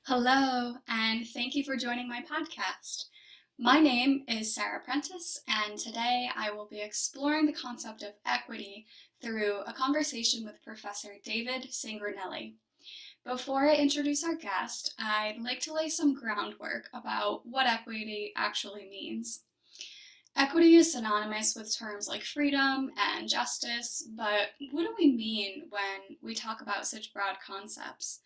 Hello, and thank you for joining my podcast. My name is Sarah Prentice, and today I will be exploring the concept of equity through a conversation with Professor David Singranelli. Before I introduce our guest, I'd like to lay some groundwork about what equity actually means. Equity is synonymous with terms like freedom and justice, but what do we mean when we talk about such broad concepts?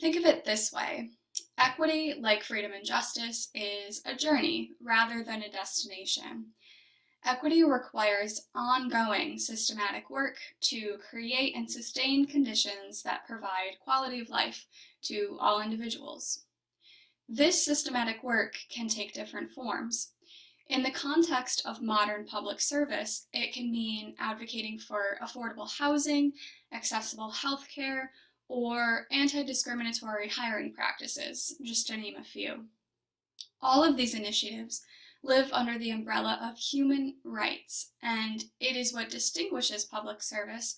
Think of it this way. Equity, like freedom and justice, is a journey rather than a destination. Equity requires ongoing systematic work to create and sustain conditions that provide quality of life to all individuals. This systematic work can take different forms. In the context of modern public service, it can mean advocating for affordable housing, accessible healthcare, or anti-discriminatory hiring practices, just to name a few. All of these initiatives live under the umbrella of human rights, and it is what distinguishes public service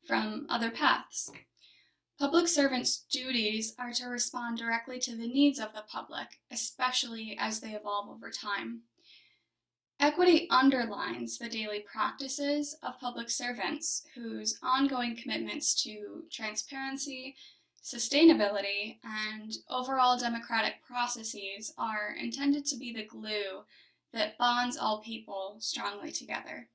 from other paths. Public servants' duties are to respond directly to the needs of the public, especially as they evolve over time. Equity underlines the daily practices of public servants whose ongoing commitments to transparency, sustainability, and overall democratic processes are intended to be the glue that bonds all people strongly together.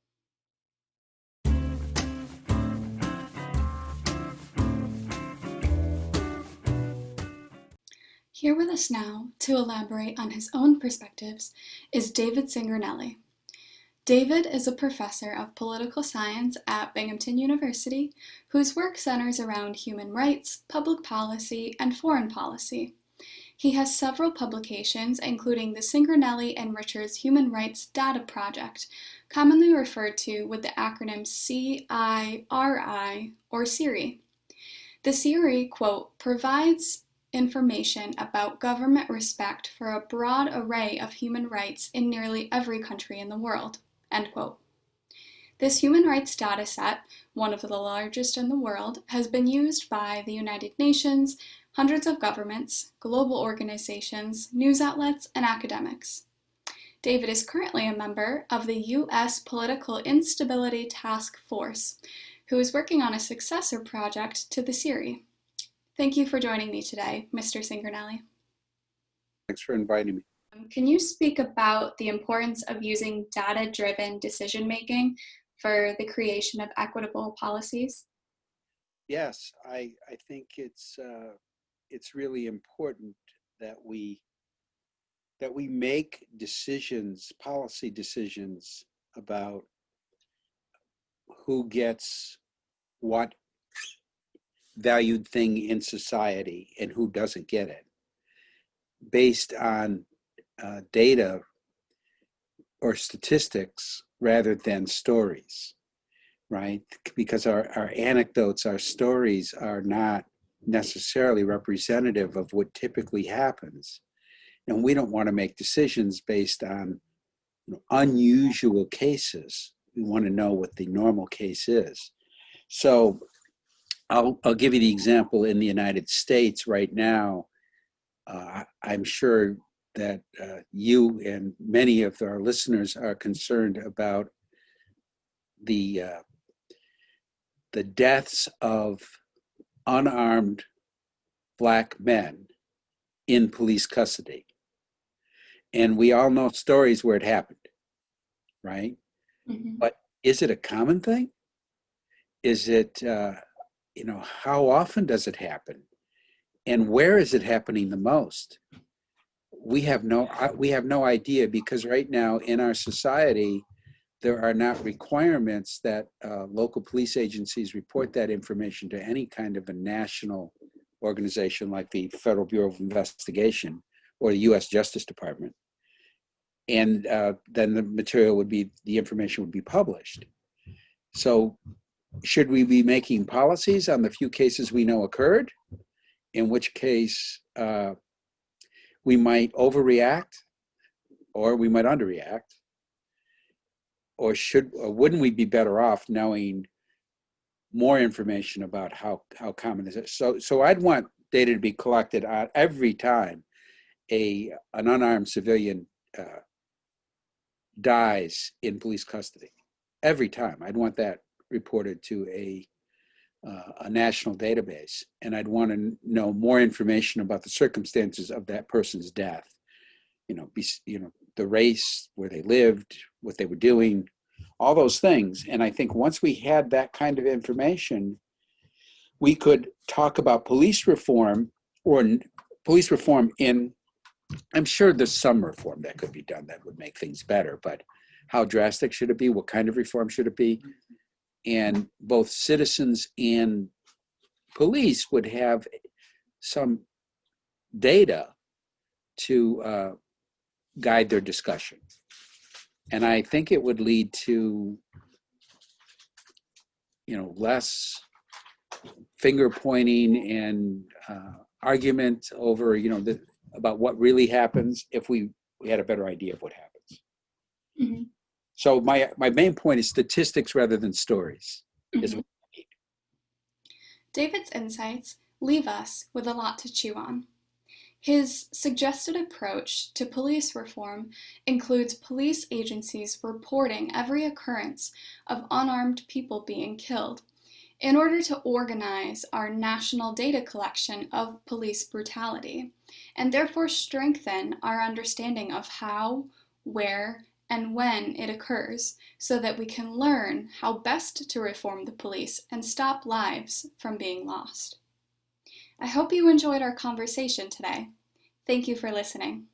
Here with us now to elaborate on his own perspectives is David Singranelli. David is a professor of political science at Binghamton University, whose work centers around human rights, public policy, and foreign policy. He has several publications, including the Singranelli and Richards Human Rights Data Project, commonly referred to with the acronym CIRI or CIRI. The CIRI, quote, provides information about government respect for a broad array of human rights in nearly every country in the world, end quote. This human rights data set, one of the largest in the world, has been used by the United Nations, hundreds of governments, global organizations, news outlets, and academics. David is currently a member of the U.S. Political Instability Task Force, who is working on a successor project to the CIRI. Thank you for joining me today, Mr. Singranelli. Thanks for inviting me. Can you speak about the importance of using data-driven decision-making for the creation of equitable policies? Yes, I think it's really important that we make decisions, policy decisions about who gets what valued thing in society and who doesn't get it, based on data or statistics rather than stories, right? Because our anecdotes, our stories are not necessarily representative of what typically happens. And we don't want to make decisions based on unusual cases. We want to know what the normal case is. So I'll give you the example in the United States right now. I'm sure that you and many of our listeners are concerned about the deaths of unarmed Black men in police custody. And we all know stories where it happened, right? Mm-hmm. But is it a common thing? Is it, how often does it happen? And where is it happening the most? We have no idea, because right now in our society, there are not requirements that local police agencies report that information to any kind of a national organization like the Federal Bureau of Investigation or the U.S. Justice Department. And then the information would be published. So should we be making policies on the few cases we know occurred, in which case we might overreact or we might underreact? Or wouldn't we be better off knowing more information about how common is it? So I'd want data to be collected on every time an unarmed civilian dies in police custody. Every time. I'd want that reported to a national database, and I'd want to know more information about the circumstances of that person's death. The race, where they lived, what they were doing, all those things. And I think once we had that kind of information, we could talk about police reform, or police reform in, I'm sure there's some reform that could be done that would make things better, but how drastic should it be? What kind of reform should it be? And both citizens and police would have some data to guide their discussion. And I think it would lead to, less finger pointing and argument over, about what really happens if we had a better idea of what happens. Mm-hmm. So my main point is statistics rather than stories. Mm-hmm. David's insights leave us with a lot to chew on. His suggested approach to police reform includes police agencies reporting every occurrence of unarmed people being killed in order to organize our national data collection of police brutality, and therefore strengthen our understanding of how, where, and when it occurs, so that we can learn how best to reform the police and stop lives from being lost. I hope you enjoyed our conversation today. Thank you for listening.